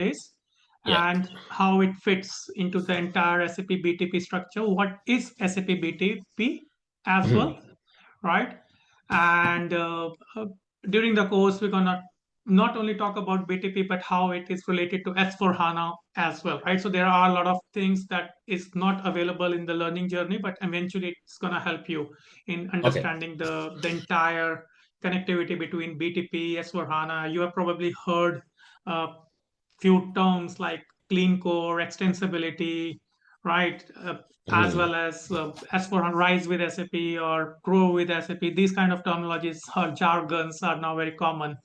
is Yeah. and how it fits into the entire SAP BTP structure. What is SAP BTP as Mhm. well, right? And during the course, we're gonna not only talk about BTP, but how it is related to S4 HANA as well, right? So there are a lot of things that is not available in the learning journey, but eventually it's gonna help you in Okay. understanding the entire connectivity between BTP, S4 HANA. You have probably heard a few terms like clean core, extensibility, right? As Mhm. well as for Rise with SAP or Grow with SAP, these kind of terminologies or jargons are now very common,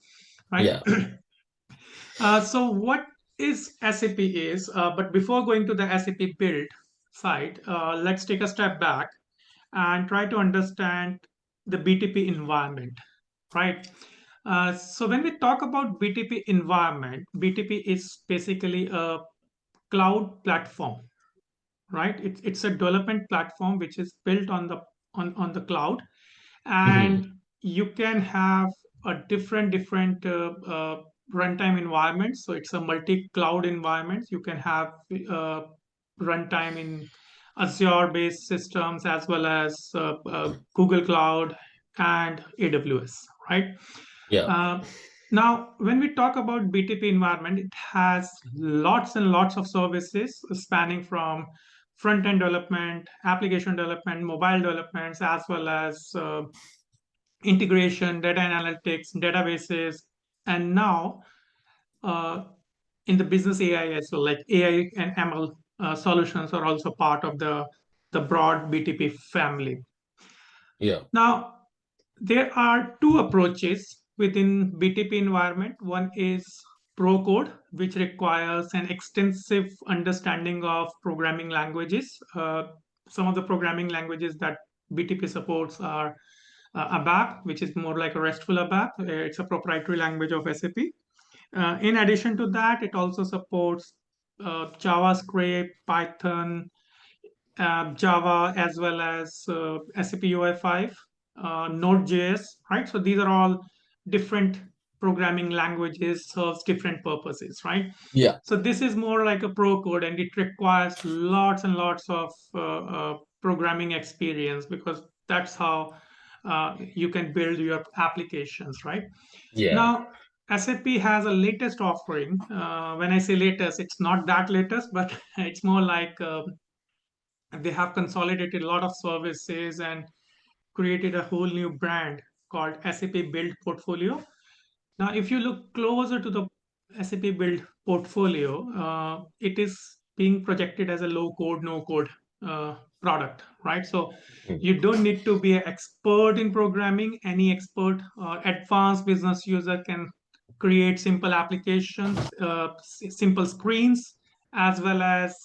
right? Yeah. So what is SAP is, but before going to the SAP build side, let's take a step back and try to understand the BTP environment, right? So when we talk about BTP environment, BTP is basically a cloud platform, right? It's a development platform which is built on the cloud, and Mhm. you can have a different runtime environments. So it's a multi-cloud environment. You can have runtime in Azure-based systems as well as Google Cloud and AWS, right? Yeah. Uh, Now, when we talk about BTP environment, it has lots and lots of services spanning from front-end development, application development, mobile developments, as well as integration, data analytics, databases, and now uh, in the business AI as well, like AI and ML solutions are also part of the broad BTP family. Yeah. Now, there are two approaches within BTP environment. One is Pro Code, which requires an extensive understanding of programming languages. Some of the programming languages that BTP supports are ABAP, which is more like a RESTful ABAP. It's a proprietary language of SAP. In addition to that, it also supports JavaScript, Python, Java, as well as SAP UI5, Node.js, right? So these are all different programming languages, serves different purposes, right? Yeah. So this is more like a pro code, and it requires lots and lots of programming experience, because that's how you can build your applications, right? Yeah. Now, SAP has a latest offering. When I say latest, it's not that latest, but it's more like they have consolidated a lot of services and created a whole new brand called SAP Build Portfolio. Now, if you look closer to the SAP Build Portfolio, it is being projected as a low code, no code product, right? So Mhm. you don't need to be an expert in programming. Any expert or advanced business user can create simple applications, simple screens, as well as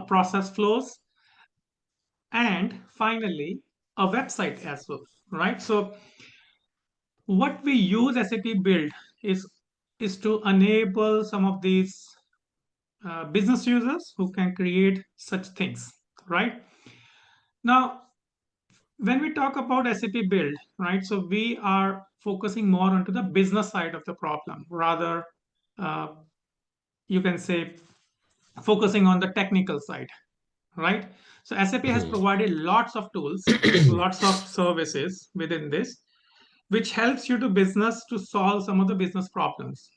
process flows, and finally a website as well, right? So what we use SAP build is to enable some of these business users who can create such things, right? Now, when we talk about SAP build, right, so we are focusing more onto the business side of the problem, rather uh, you can say focusing on the technical side, right? So SAP has Mhm. provided lots of tools, lots of services within this, which helps you to business to solve some of the business problems,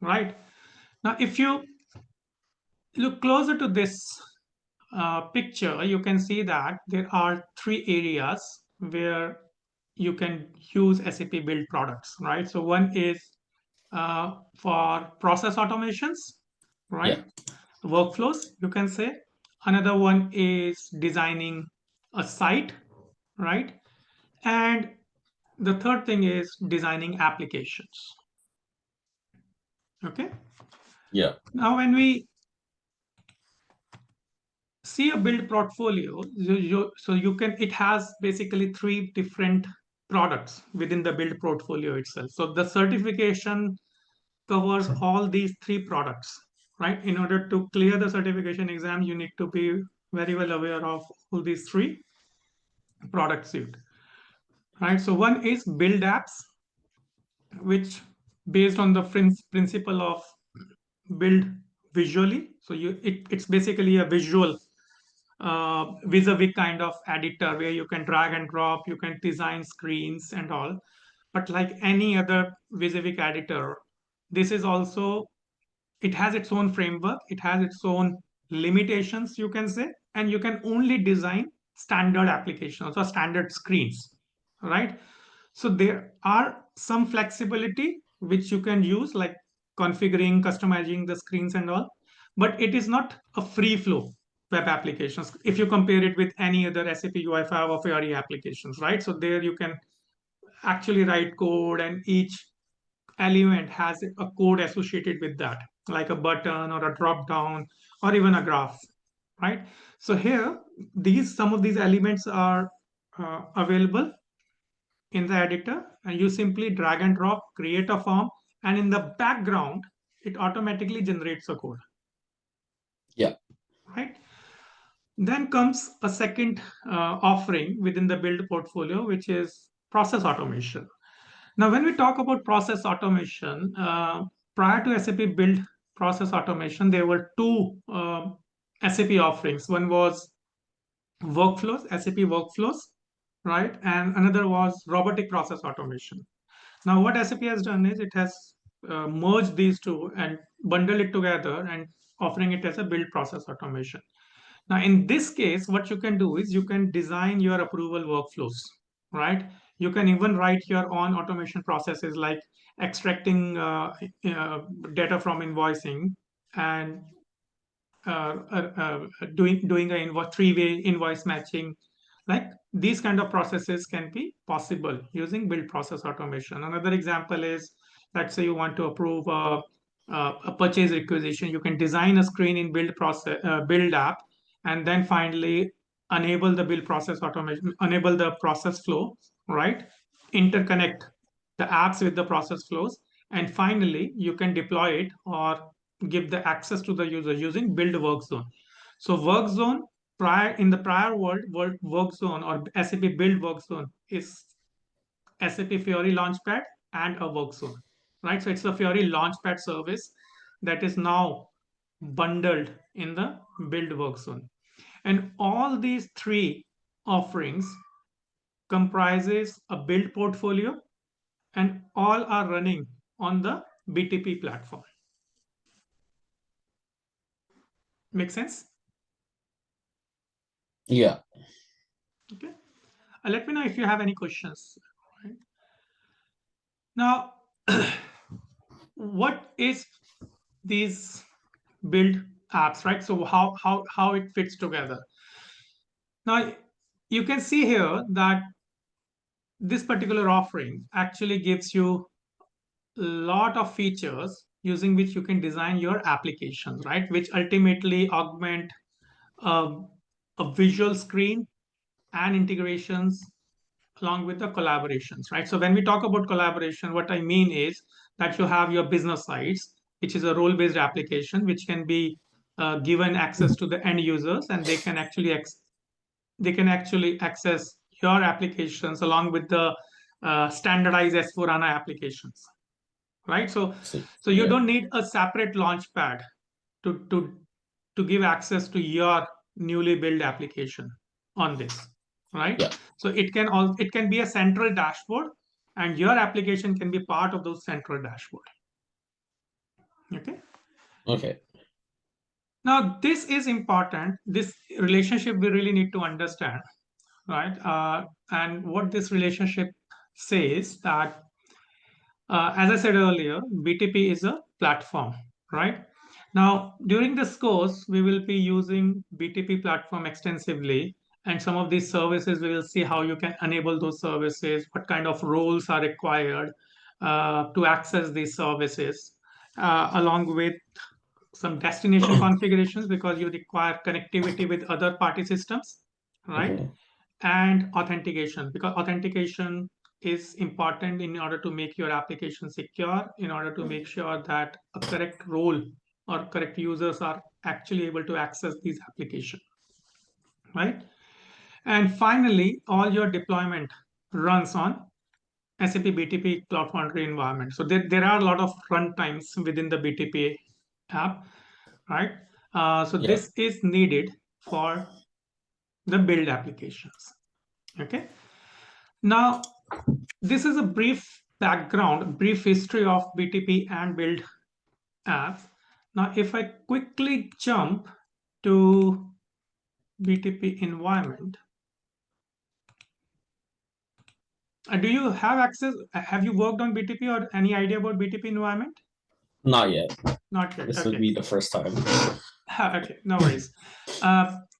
right? Now, if you look closer to this picture, you can see that there are three areas where you can use SAP build products, right? So one is for process automations, Yeah. right? Workflows, you can say. Another one is designing a site, right? And the third thing is designing applications. Okay. Yeah. Now, when we see a build portfolio, so you can, it has basically three different products within the build portfolio itself. So the certification covers all these three products, right? In order to clear the certification exam, you need to be very well aware of all these three product suite, right? So one is build apps, which based on the principle of build visually. So it's basically a visual vis-a-vis kind of editor where you can drag and drop, you can design screens and all. But like any other vis-a-vis editor, this is also, it has its own framework, it has its own limitations, you can say, and you can only design standard applications or standard screens, right? So there are some flexibility which you can use, like configuring, customizing the screens and all, but it is not a free flow web applications if you compare it with any other SAP UI5 or Fiori applications, right? So there you can actually write code, and each element has a code associated with that, like a button or a drop down or even a graph, right? So here, these some of these elements are available in the editor, and you simply drag and drop, create a form, and in the background, it automatically generates a code, Yeah. right? Then comes a second offering within the build portfolio, which is process automation. Now, when we talk about process automation, prior to SAP Build Process Automation, there were two SAP offerings. One was workflows, SAP workflows, right? And another was robotic process automation. Now, what SAP has done is it has merged these two and bundled it together and offering it as a build process automation. Now, in this case, what you can do is you can design your approval workflows, right? You can even write your own automation processes like extracting data from invoicing and doing a three-way invoice matching. Like these kind of processes can be possible using build process automation. Another example is, let's say you want to approve a purchase requisition. You can design a screen in build process, build app, and then finally enable the build process automation, enable the process flow, right? Interconnect the apps with the process flows, and finally you can deploy it or give the access to the user using build work zone. So work zone, prior in the prior work zone or SAP build work zone is SAP Fiori Launchpad and a work zone, right? So it's the Fiori Launchpad service that is now bundled in the build work zone. And all these three offerings comprises a build portfolio, and all are running on the BTP platform. Make sense? Yeah. Okay. Let me know if you have any questions. Right. Now, what is these build apps, right? So how it fits together. Now, you can see here that this particular offering actually gives you a lot of features using which you can design your applications, right? Which ultimately augment uh, a visual screen and integrations along with the collaborations, right? So when we talk about collaboration, what I mean is that you have your business sites, which is a role-based application, which can be given access to the end users, and they can actually access your applications along with the standardized S4HANA applications, right? See. So you Yeah. don't need a separate launchpad to to to give access to your newly built application on this, right? Yeah. So it can be a central dashboard, and your application can be part of those central dashboard. Okay. Okay. Now this is important. This relationship we really need to understand, right? And what this relationship says that, as I said earlier, BTP is a platform, right? Now, during this course, we will be using BTP platform extensively, and some of these services, we will see how you can enable those services, what kind of roles are required to access these services, along with some destination configurations because you require connectivity with other party systems, right? Mhm. And authentication, because authentication is important in order to make your application secure, in order to make sure that a correct role or correct users are actually able to access these applications, right? And finally, all your deployment runs on SAP BTP Cloud Foundry environment. So there are a lot of runtimes within the BTP app, right? So Yeah. this is needed for the build applications. Okay. Now, this is a brief background, brief history of BTP and build apps. Now, if I quickly jump to BTP environment, do you have access? Have you worked on BTP or any idea about BTP environment? Not yet. Not yet. This would Okay. be the first time. Okay, no worries.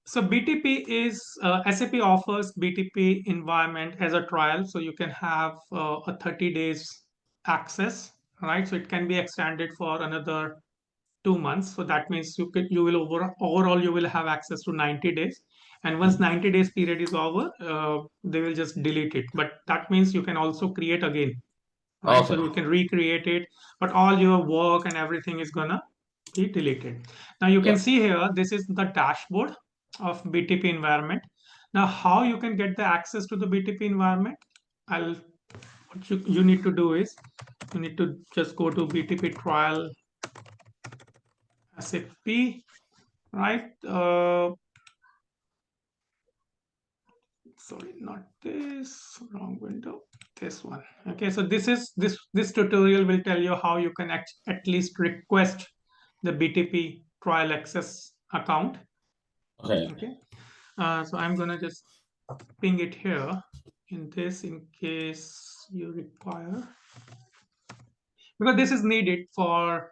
So BTP is SAP offers BTP environment as a trial, so you can have a 30 days access, right? So it can be extended for another 2 months. So that means you will overall you will have access to 90 days. And once 90 days period is over, they will just delete it. But that means you can also create again, right? So Okay. you can recreate it, but all your work and everything is gonna be deleted. Now you can Yeah. see here, this is the dashboard of BTP environment. Now how you can get the access to the BTP environment? What you need to do is you need to just go to BTP trial SAP, right? Sorry, not this, wrong window, this one. Okay, so this tutorial will tell you how you can at least request the BTP trial access account. Okay. Okay, so I'm gonna just ping it here in this in case you require, because this is needed for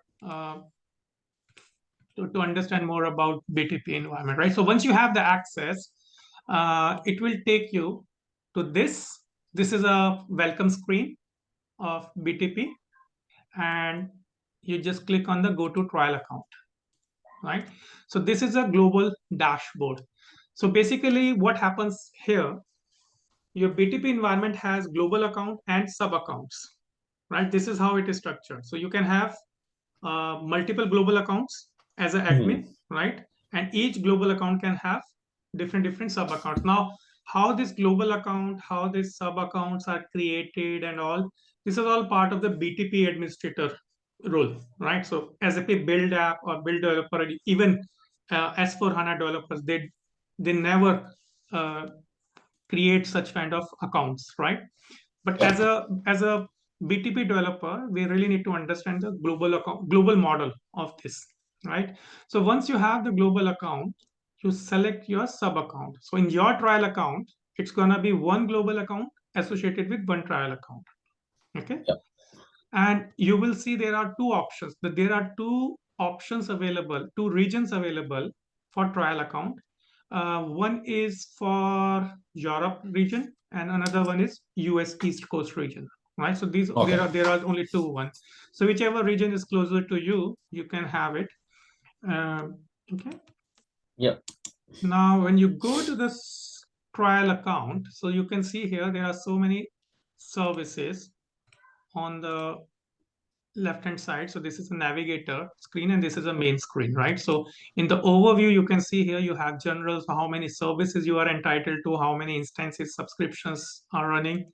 to understand more about BTP environment, right? So once you have the access, it will take you to this. This is a welcome screen of BTP, and you just click on the go to trial account, right? So this is a global dashboard. So basically what happens here, your BTP environment has global account and sub accounts, right? This is how it is structured. So you can have multiple global accounts as an Mhm. admin, right? And each global account can have different sub accounts. Now, how this global account, how these sub accounts are created, and all this is all part of the BTP administrator role, right? So, SAP build app or build developer, even S4 HANA developers, they never uh, create such kind of accounts, right? But Yeah. as a BTP developer, we really need to understand the global model of this, right? So once you have the global account, you select your sub account. So in your trial account, it's gonna be one global account associated with one trial account. Okay, Yeah. and you will see there are two options. There are two options available, two regions available for trial account. One is for Europe region, and another one is US East Coast region. Right. So these Okay. there are only two one. So whichever region is closer to you, you can have it. Okay. Yeah. Now, when you go to this trial account, so you can see here there are so many services on the left hand side. So this is a navigator screen and this is a main screen, right? So in the overview, you can see here you have general, so how many services you are entitled to, how many instances subscriptions are running,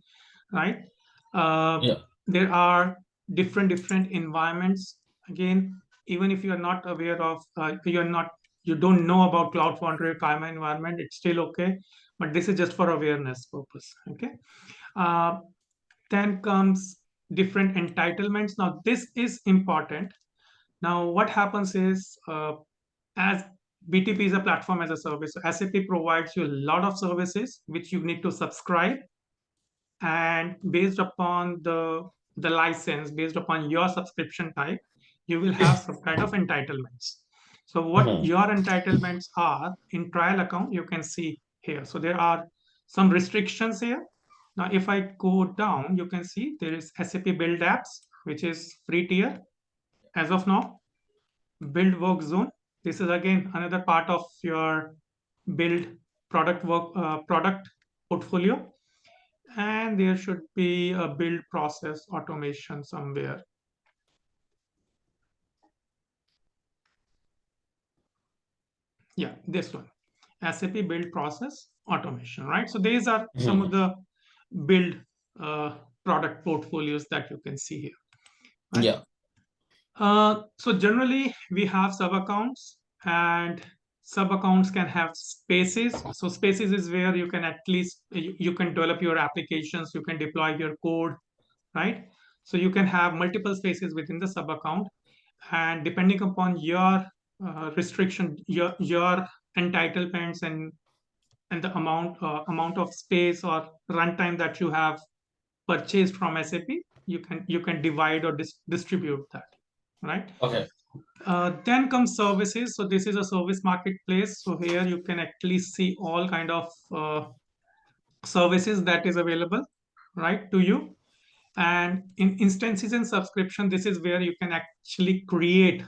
right? uh, Yeah. there are different environments. Again, even if you are not aware of you don't know about cloud foundry or Kaima environment, it's still okay, but this is just for awareness purpose. Okay. uh, then comes different entitlements. Now, this is important. Now, what happens is, as BTP is a platform as a service, so SAP provides you a lot of services which you need to subscribe, and based upon the license, based upon your subscription type, you will have some kind of entitlements. So what Mhm. your entitlements are in trial account, you can see here. So there are some restrictions here. Now if I go down, you can see there is SAP build apps, which is free tier as of now. Build work zone, this is again another part of your build product portfolio. And there should be a build process automation somewhere. Yeah, this one, SAP build process automation, right? So these are some of Mhm. the build uh, product portfolios that you can see here, right? Yeah. So generally we have sub accounts, and sub accounts can have spaces. So spaces is where you can at least you can develop your applications, you can deploy your code, right? So you can have multiple spaces within the sub account, and depending upon your restriction, your entitlements, and the amount of space or runtime that you have purchased from SAP, you can divide or distribute that, right? Okay. Then comes services. So this is a service marketplace. So here you can actually see all kind of services that is available, right, to you. And in instances and subscription, this is where you can actually create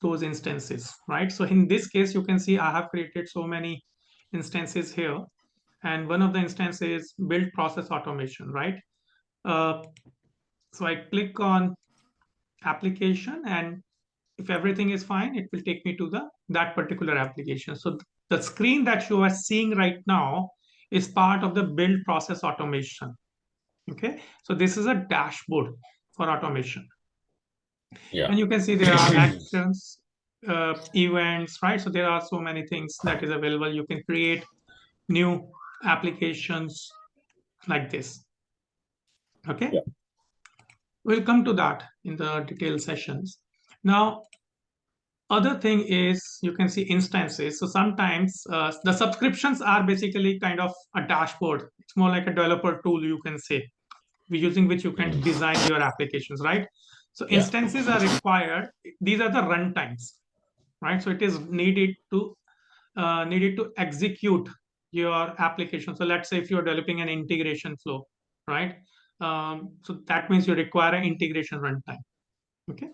those instances, right? So in this case, you can see I have created so many instances here. And one of the instances is build process automation, right? Uh, so I click on application, and if everything is fine, it will take me to that particular application. So the screen that you are seeing right now is part of the build process automation. Okay, so this is a dashboard for automation, Yeah. and you can see there are actions, events, right? So there are so many things that is available. You can create new applications like this. Okay, Yeah. we'll come to that in the detailed sessions. Now, other thing is you can see instances. So sometimes the subscriptions are basically kind of a dashboard. It's more like a developer tool, you can say, using which you can Mhm. design your applications, right? So Yeah. instances are required. These are the runtimes, right? So it is needed to execute your application. So let's say if you're developing an integration flow, right? So that means you require an integration runtime. Okay,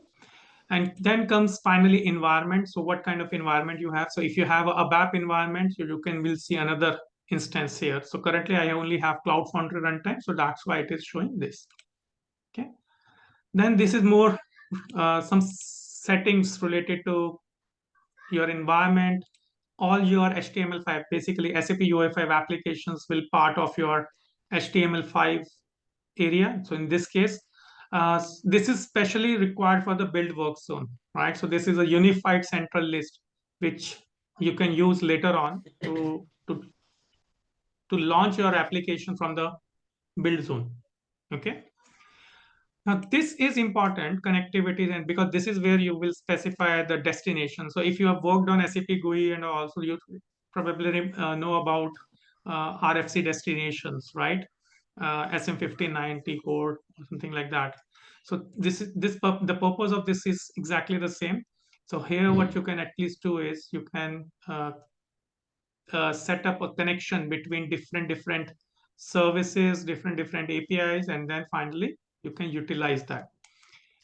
and then comes finally environment. So what kind of environment you have? So if you have a BAP environment, you can will see another instance here. So currently I only have Cloud Foundry runtime, so that's why it is showing this. Okay, then this is more some settings related to your environment. All your HTML5, basically SAP UI5 applications will part of your HTML5 area. So in this case, this is specially required for the build work zone, right? So this is a unified central list, which you can use later on to launch your application from the build zone. Okay. Now, this is important connectivity, and because this is where you will specify the destination. So, if you have worked on SAP GUI and also you probably know about RFC destinations, right? SM1590 code or something like that. So, the purpose of this is exactly the same. So, here what Mhm. you can at least do is you can set up a connection between different services, different APIs, and then finally you can utilize that.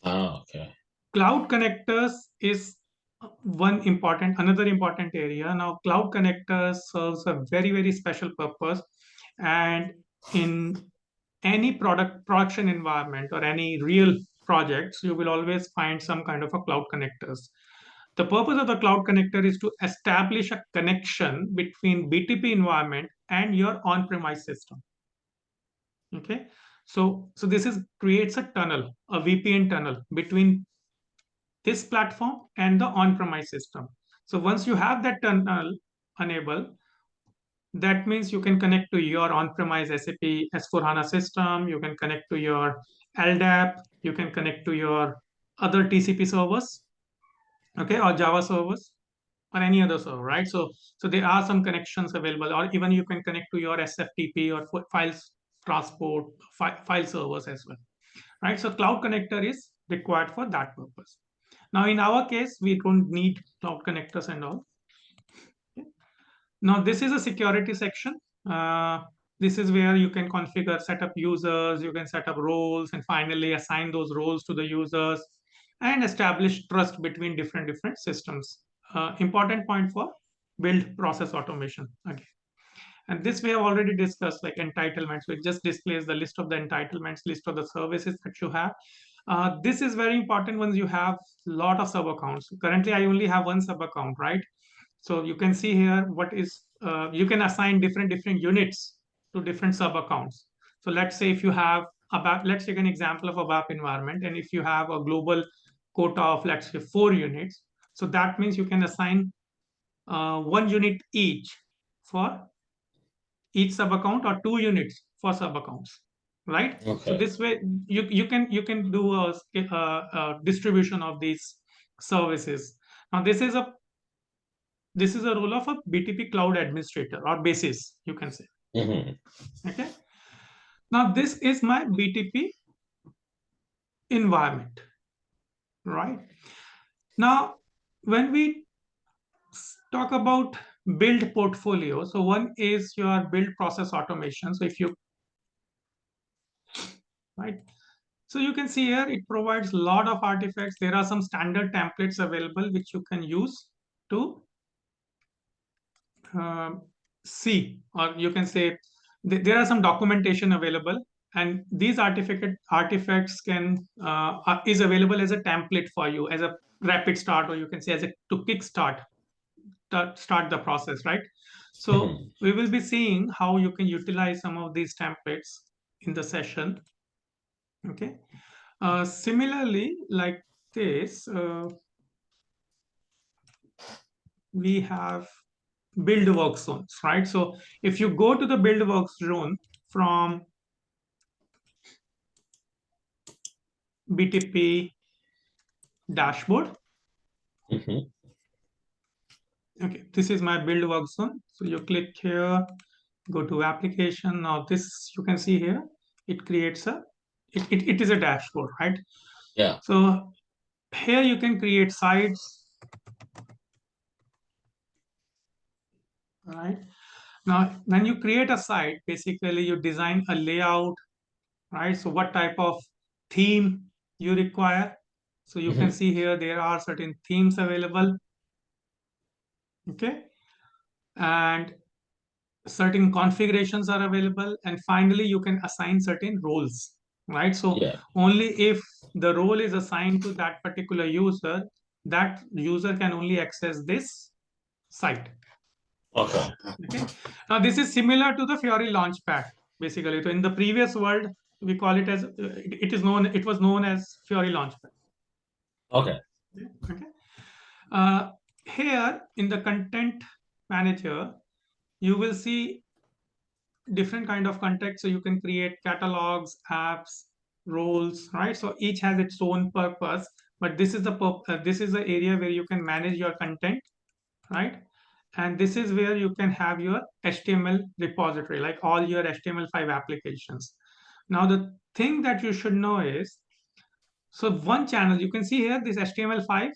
Ah, okay. Cloud connectors is another important area. Now, cloud connectors serves a very special purpose, and in any production environment or any real projects, you will always find some kind of a cloud connectors. The purpose of the cloud connector is to establish a connection between BTP environment and your on-premise system. Okay, so this is creates a tunnel, a VPN tunnel between this platform and the on-premise system. So once you have that tunnel enabled, that means you can connect to your on-premise SAP S/4HANA system. You can connect to your LDAP. You can connect to your other TCP servers, okay, or Java servers, or any other server, right? So there are some connections available, or even you can connect to your SFTP or files transport file servers as well, right? So cloud connector is required for that purpose. Now, in our case, we don't need cloud connectors and all. Okay. Now, this is a security section. Uh, this is where you can configure, set up users, you can set up roles, and finally assign those roles to the users and establish trust between different systems. Important point for build process automation again. And this we have already discussed, like entitlements. So it just displays the list of the entitlements, list of the services that you have. This is very important when you have a lot of sub accounts. Currently, I only have one sub account, right? So you can see here what is you can assign different units to different sub accounts. So let's say if you have let's take an example of a BAP environment, and if you have a global quota of, let's say, 4 units. So that means you can assign 1 unit each for each sub account, or 2 units for sub accounts, right? So Okay. this way you can do a distribution of these services. Now this is a role of a BTP cloud administrator, or basis, you can say. Hmm. Okay. Now this is my BTP environment, right? Now when we talk about build portfolio, so one is your build process automation. So if you, right, so you can see here it provides a lot of artifacts. There are some standard templates available which you can use to um, see, or you can say there are some documentation available, and these artifacts can is available as a template for you, as a rapid start, or you can say as a to kickstart start the process, right? So Hmm. we will be seeing how you can utilize some of these templates in the session. Okay. Similarly, like this, we have build work zones, right? So if you go to the build work zone from BTP dashboard, Hmm. okay, this is my build work zone. So you click here, go to application. Now this, you can see here, it creates it is a dashboard, right? Yeah. So here you can create sites, right? Now, when you create a site, basically you design a layout, right? So what type of theme you require. So you can Hmm. see here there are certain themes available, okay? And certain configurations are available. And finally, you can assign certain roles, right? So Yeah. only if the role is assigned to that particular user, that user can only access this site. Okay. Okay. Now this is similar to the Fiori Launchpad, basically. So in the previous world, we call it as it was known as Fiori Launchpad. Okay. Okay. Uh, Here in the content manager, you will see different kind of content. So you can create catalogs, apps, roles, right? So each has its own purpose. But this is the area where you can manage your content, right? And this is where you can have your HTML repository, like all your HTML5 applications. Now, the thing that you should know is, so one channel, you can see here this HTML5,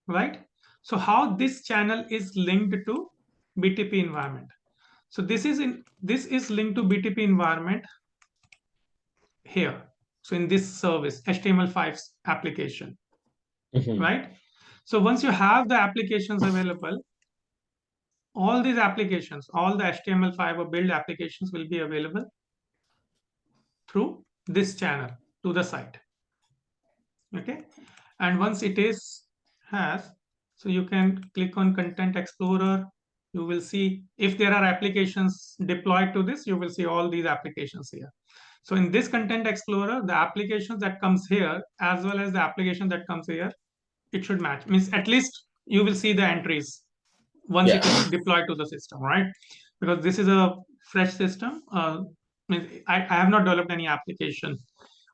right? So how this channel is linked to BTP environment. So this is linked to BTP environment here. So in this service, HTML5 application, Hmm. right? So once you have the applications available, all these applications, all the HTML5 or build applications will be available through this channel to the site. Okay. And once it is has, so you can click on Content Explorer. You will see if there are applications deployed to this, you will see all these applications here. So in this Content Explorer, the applications that comes here as well as the application that comes here, it should match. Means at least you will see the entries once it is Yes. deployed to the system, right? Because this is a fresh system. I have not developed any application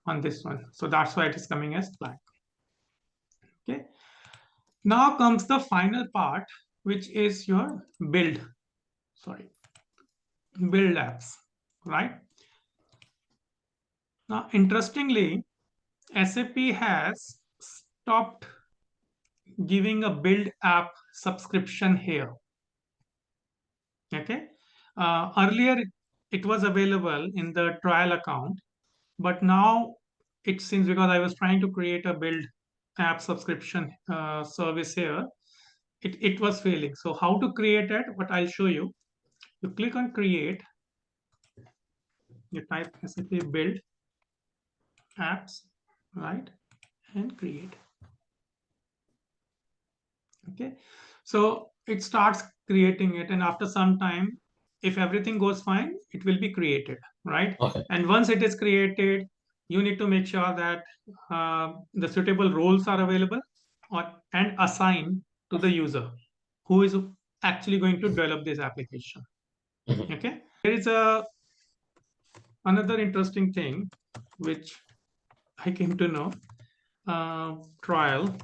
on this one, so that's why it is coming as blank. Okay. Now comes the final part, which is your build. Sorry, build apps, right? Now, interestingly, SAP has stopped giving a build app subscription here. Okay. Earlier, it was available in the trial account, but now it seems, because I was trying to create a build app subscription service here, it was failing. So how to create it? What I'll show you. You click on create, you type SAP build apps, right? And create. Okay. So it starts creating it, and after some time, if everything goes fine, it will be created, right? Okay. And once it is created, you need to make sure that the suitable roles are available. and assign to the user who is actually going to develop this application. Okay, there is another interesting thing which I came to know. Trial.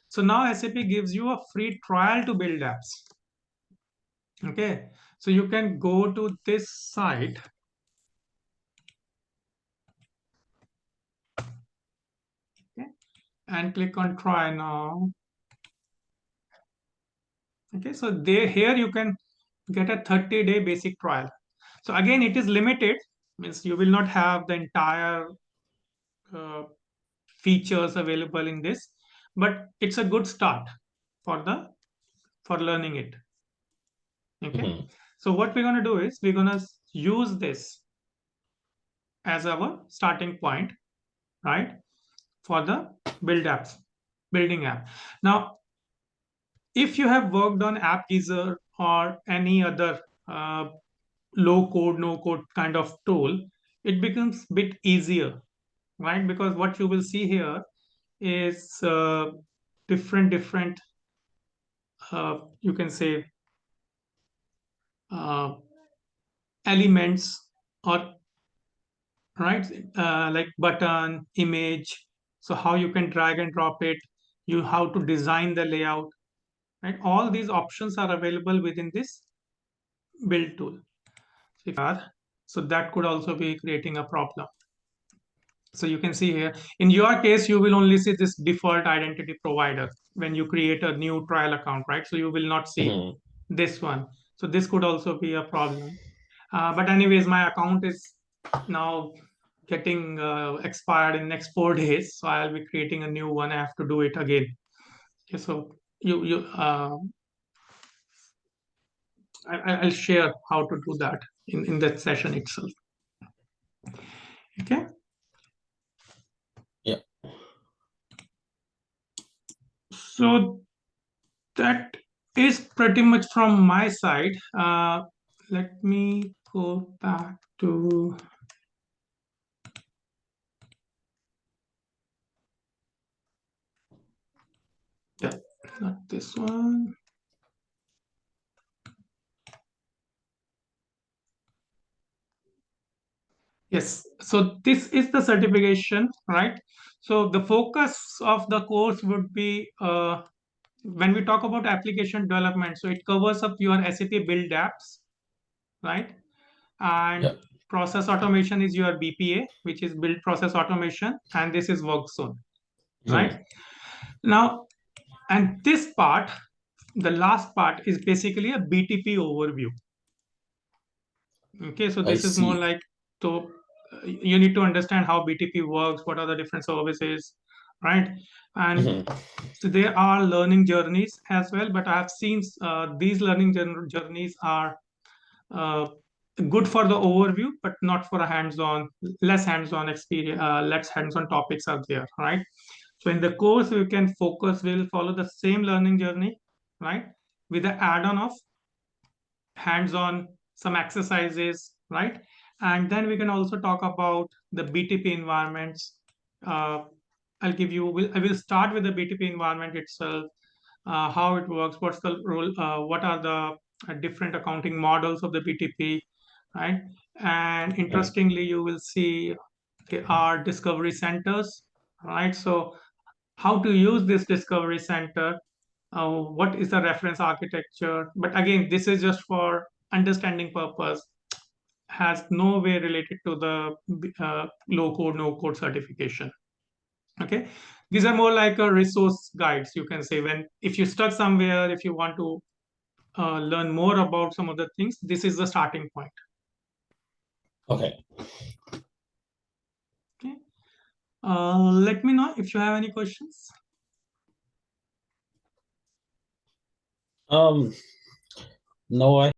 So now SAP gives you a free trial to build apps. Okay, so you can go to this site. Okay, and click on try now. Okay, so there here you can get a 30-day basic trial. So again, it is limited, means you will not have the entire uh, features available in this, but it's a good start for the for learning it. Okay, so what we're going to do is we're going to use this as our starting point, right, for the building app. Now, if you have worked on app teaser or any other uh, low code no code kind of tool, it becomes a bit easier, right? Because what you will see here is different you can say uh, elements, or right, like button image, so how you can drag and drop it, you how to design the layout, right? All these options are available within this build tool. So if are, so that could also be creating a problem. So you can see here, in your case, you will only see this default identity provider when you create a new trial account, right? So you will not see this one. So this could also be a problem. But anyways, my account is now getting expired in next 4 days. So I'll be creating a new one. I have to do it again. Okay, so I'll share how to do that in that session itself. Okay. Yeah. So that is pretty much from my side. Let me go back to, yeah, not this one. Yes, so this is the certification, right? So the focus of the course would be when we talk about application development, so it covers up your SAP build apps, right? And Yeah. process automation is your BPA, which is build process automation, and this is work zone, right? Now, and this part, the last part is basically a BTP overview. Okay, so I this is more see. like, so you need to understand how BTP works, what are the different services, right? And so there are learning journeys as well, but I have seen these learning journeys are uh, good for the overview, but not for a hands-on, less hands-on experience, less hands-on topics are there, right? So in the course, we can focus, we'll follow the same learning journey, right? With the add-on of hands-on, some exercises, right? And then we can also talk about the BTP environments. I will start with the BTP environment itself, how it works, what's the role, what are the different accounting models of the BTP, right? And interestingly, you will see there are discovery centers, right? So how to use this discovery center, what is the reference architecture. But again, this is just for understanding purpose, has no way related to the low code, no code certification. Okay, these are more like a resource guides, you can say, when if you stuck somewhere, if you want to learn more about some of the things, this is the starting point. Okay. Okay, let me know if you have any questions. No, I